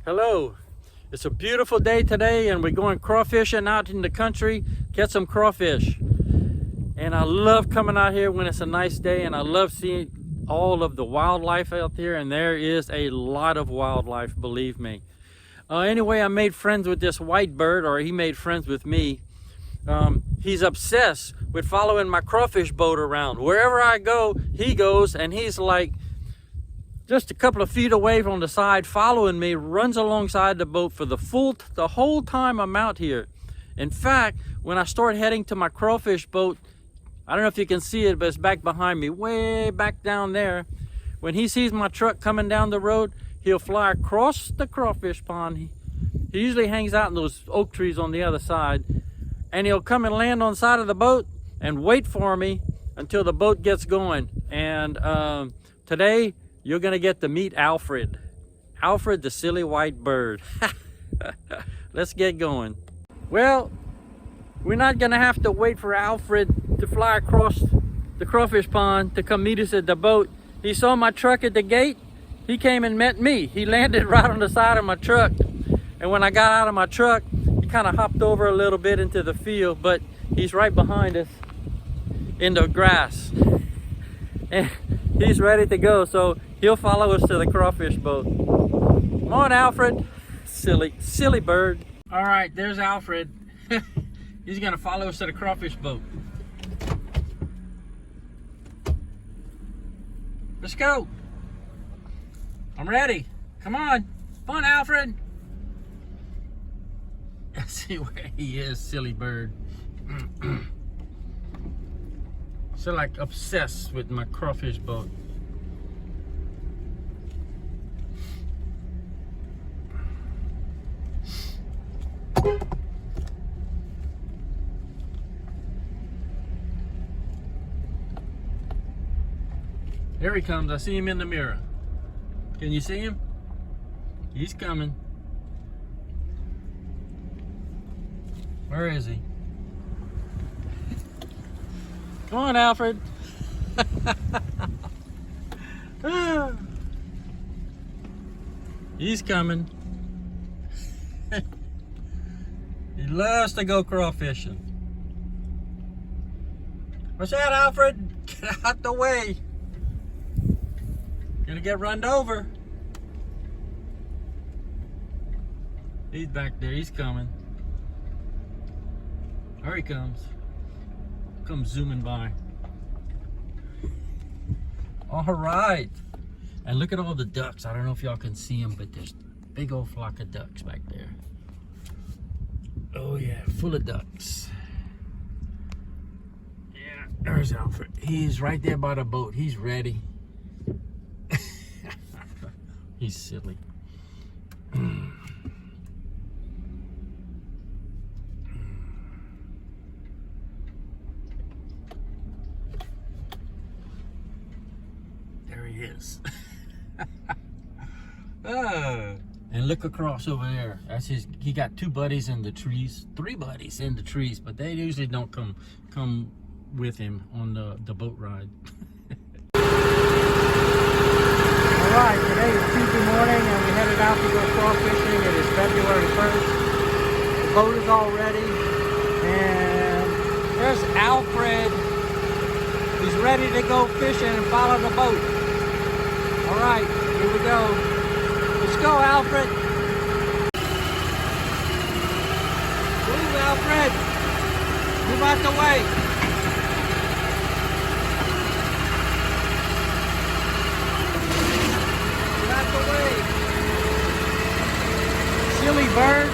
Hello, it's a beautiful day today and we're going crawfishing out in the country, catch some crawfish. And I love coming out here when it's a nice day, and I love seeing all of the wildlife out there, and there is a lot of wildlife, believe me. Anyway, I made friends with this white bird, or he made friends with me. He's obsessed with following my crawfish boat around. Wherever I go, he goes, and he's like just a couple of feet away from the side following me, runs alongside the boat for the whole time I'm out here. In fact, when I start heading to my crawfish boat, I don't know if you can see it, but it's back behind me, way back down there. When he sees my truck coming down the road, he'll fly across the crawfish pond. He usually hangs out in those oak trees on the other side, and he'll come and land on the side of the boat and wait for me until the boat gets going. And today, you're gonna get to meet Alfred. Alfred, the silly white bird. Let's get going. Well, we're not gonna have to wait for Alfred to fly across the crawfish pond to come meet us at the boat. He saw my truck at the gate. He came and met me. He landed right on the side of my truck. And when I got out of my truck, he kind of hopped over a little bit into the field, but he's right behind us in the grass. And he's ready to go, so he'll follow us to the crawfish boat. Come on, Alfred. Silly bird. All right, there's Alfred. He's gonna follow us to the crawfish boat. Let's go. I'm ready. Come on. Come on, Alfred. Let's see where he is, silly bird. So like obsessed with my crawfish boat. Here he comes. I see him in the mirror. Can you see him? He's coming. Where is he? Come on, Alfred. He's coming. He loves to go crawfishing. What's that, Alfred? Get out the way. Gonna get run over. He's back there. He's coming. Here he comes. Come zooming by. All right. And look at all the ducks. I don't know if y'all can see them, but there's a big old flock of ducks back there. Oh yeah, full of ducks. Yeah, there's Alfred. He's right there by the boat. He's ready. He's silly. There he is. And look across over there. That's his. He got two buddies in the trees, three buddies in the trees, but they usually don't come with him on the boat ride. Alright, today is Tuesday morning and we headed out to go crawfishing. It is February 1st. The boat is all ready. And there's Alfred. He's ready to go fishing and follow the boat. Alright, here we go. Let's go, Alfred. Move, Alfred. Move out the way. Silly bird.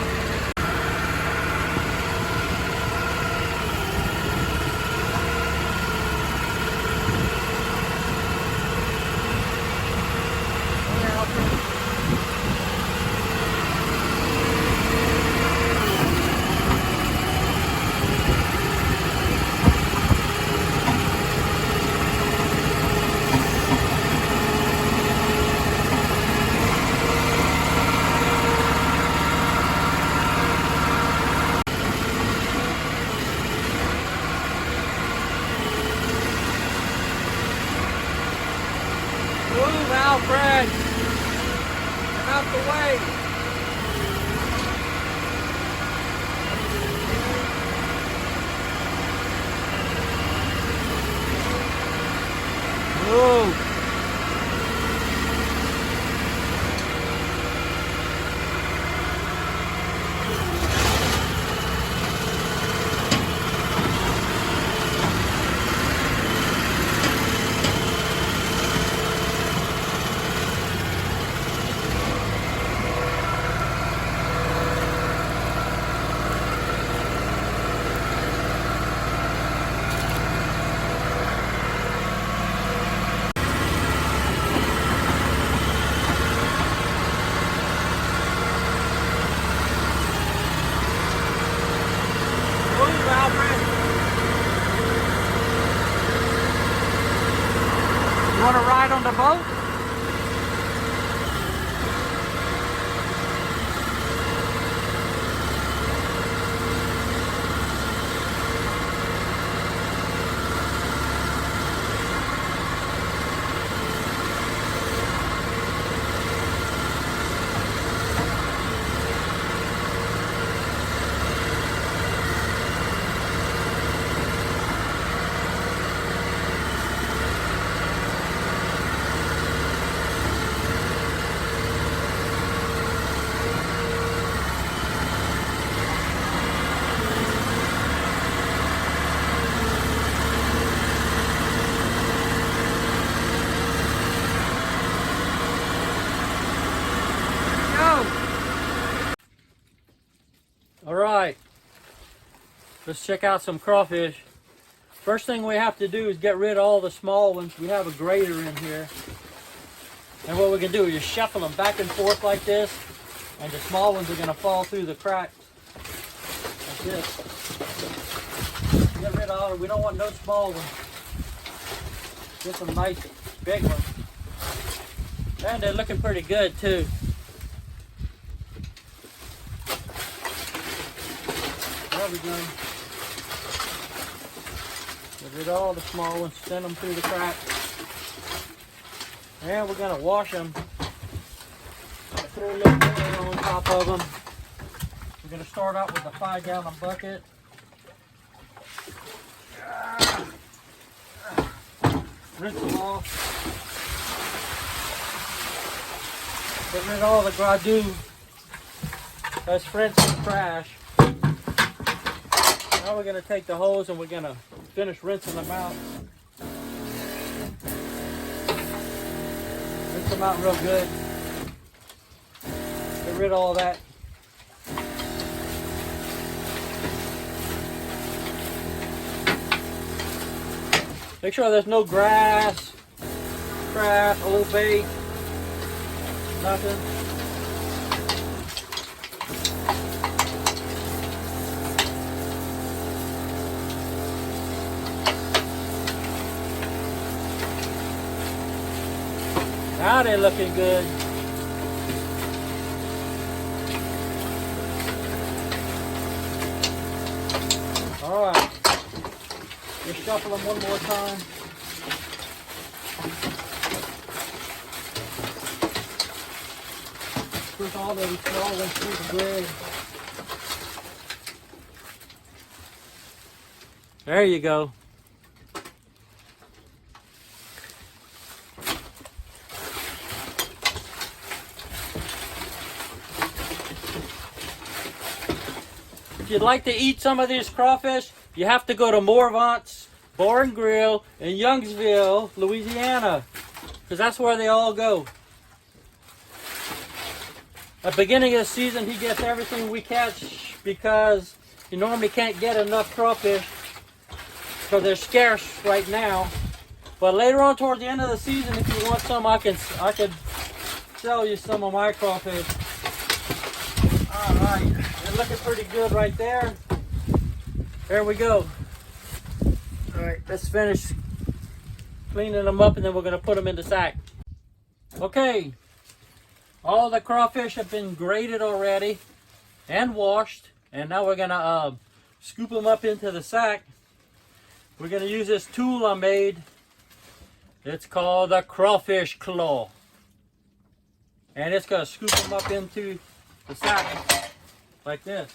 the boat? All right, let's check out some crawfish. First thing we have to do is get rid of all the small ones. We have a grater in here. And what we can do is just shuffle them back and forth like this, and the small ones are going to fall through the cracks like this. Get rid of all, we don't want no small ones. Get some nice big ones. And they're looking pretty good too. There we go. Get rid of all the small ones, send them through the cracks. And we're going to wash them. Throw a little water on top of them. We're going to start out with a 5-gallon bucket. Rinse them off. Get rid of all the gradue. That's French and trash. Now we're going to take the hose and we're going to finish rinsing them out. Rinse them out real good. Get rid of all that. Make sure there's no grass, trash, old bait, nothing. Now they're looking good. All right, just shuffle them one more time. Push all those small ones through the grid. There you go. If you'd like to eat some of these crawfish, you have to go to Morvant's Bar and Grill in Youngsville, Louisiana, because that's where they all go. At the beginning of the season, he gets everything we catch because you normally can't get enough crawfish because they're scarce right now. But later on, towards the end of the season, if you want some, I could sell you some of my crawfish. All right. They're looking pretty good right there. There we go. All right, let's finish cleaning them up and then we're going to put them in the sack. Okay, all the crawfish have been grated already and washed, and now we're going to scoop them up into the sack. We're going to use this tool I made. It's called the crawfish claw, and it's going to scoop them up into the sack like this.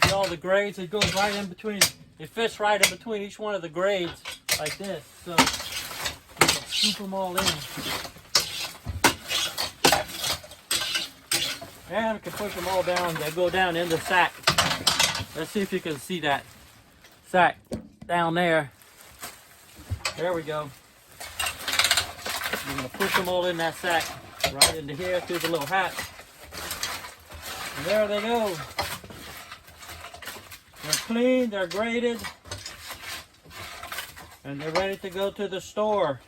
See all the grades? It goes right in between. It fits right in between each one of the grades like this. So you can scoop them all in. And we can push them all down. They go down in the sack. Let's see if you can see that sack down there. There we go. You're going to push them all in that sack, right into here through the little hatch. And there they go. They're clean, they're graded, and they're ready to go to the store.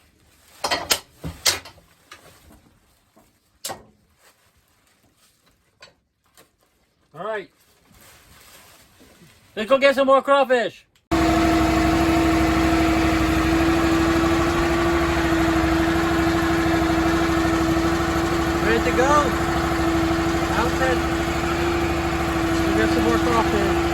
All right. Let's go get some more crawfish. good to go? Alfred, we got some more crawfish.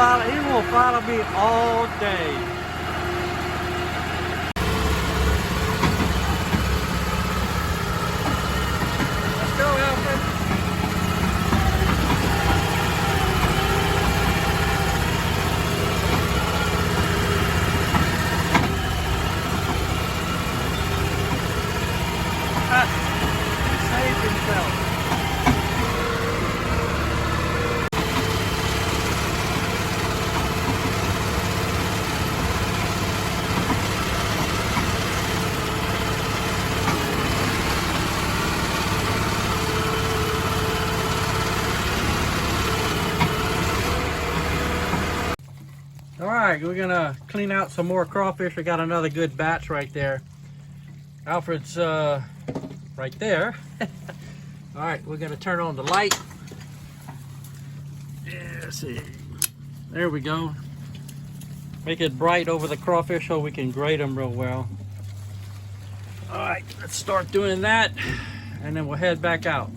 He will follow me all day. Let's go, Alfred. Saved himself. All right, we're gonna clean out some more crawfish. We got another good batch right there. Alfred's right there. All right, we're gonna turn on the light. Yeah, let's see. There we go. Make it bright over the crawfish so we can grate them real well. All right, let's start doing that, and then we'll head back out.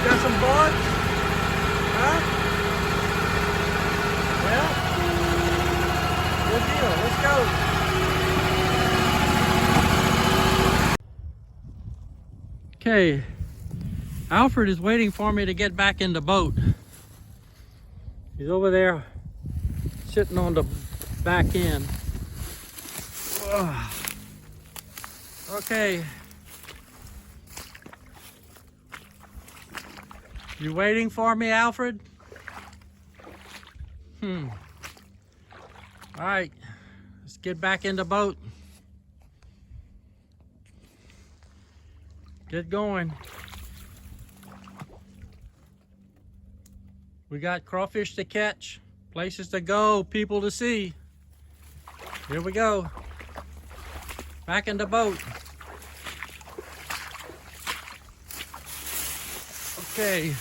Got some bugs? Huh? deal. Let's go. Okay, Alfred is waiting for me to get back in the boat. He's over there sitting on the back end. Ugh. Okay. You waiting for me, Alfred? All right, let's get back in the boat. Get going. We got crawfish to catch, places to go, people to see. Here we go. Back in the boat. Okay.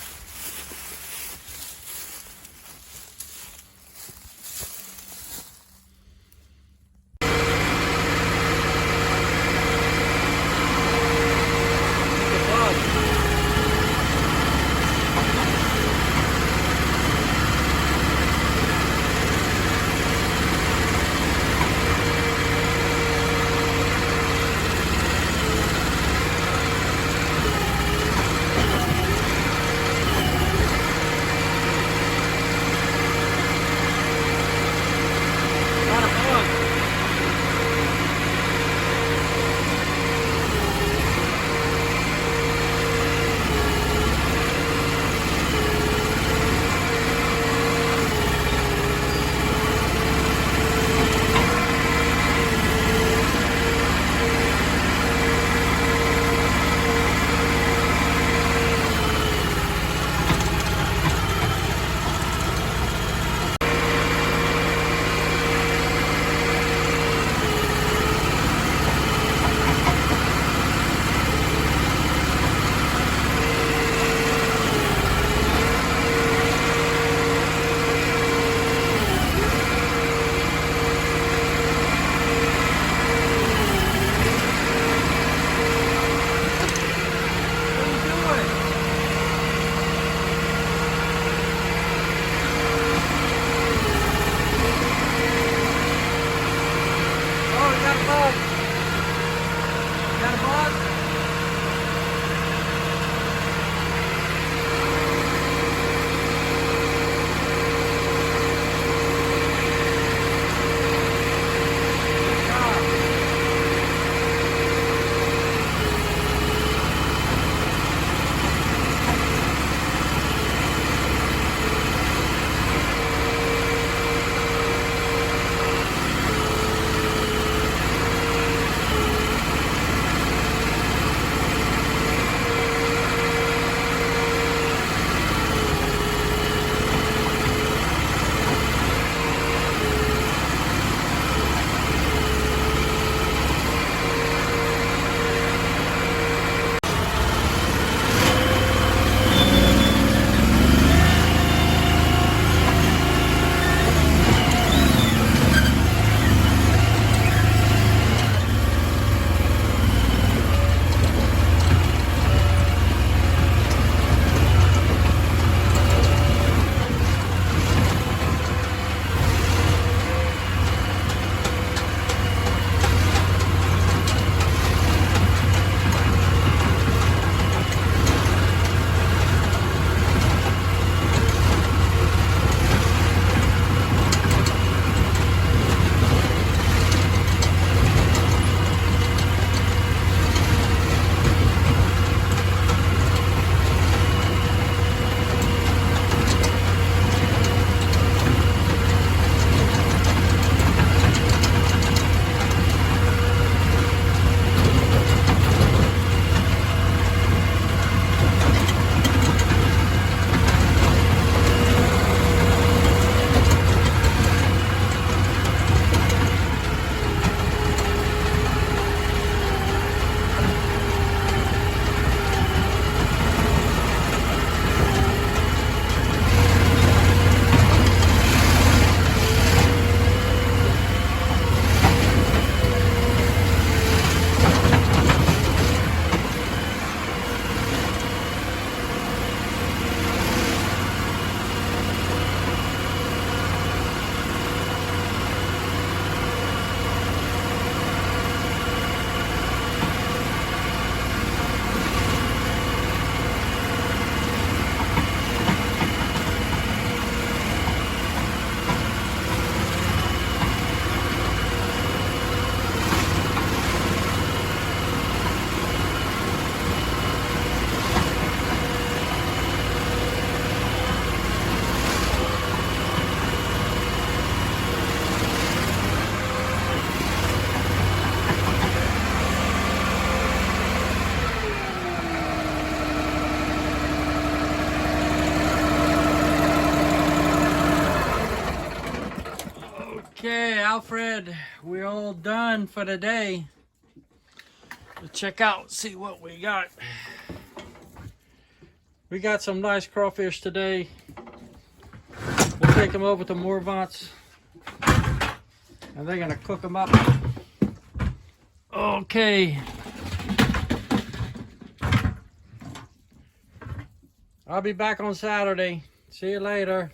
Alfred, we're all done for the day. Let's check out, see what we got. We got some nice crawfish today. We'll take them over to Morvant's and they're gonna cook them up. Okay. I'll be back on Saturday. See you later.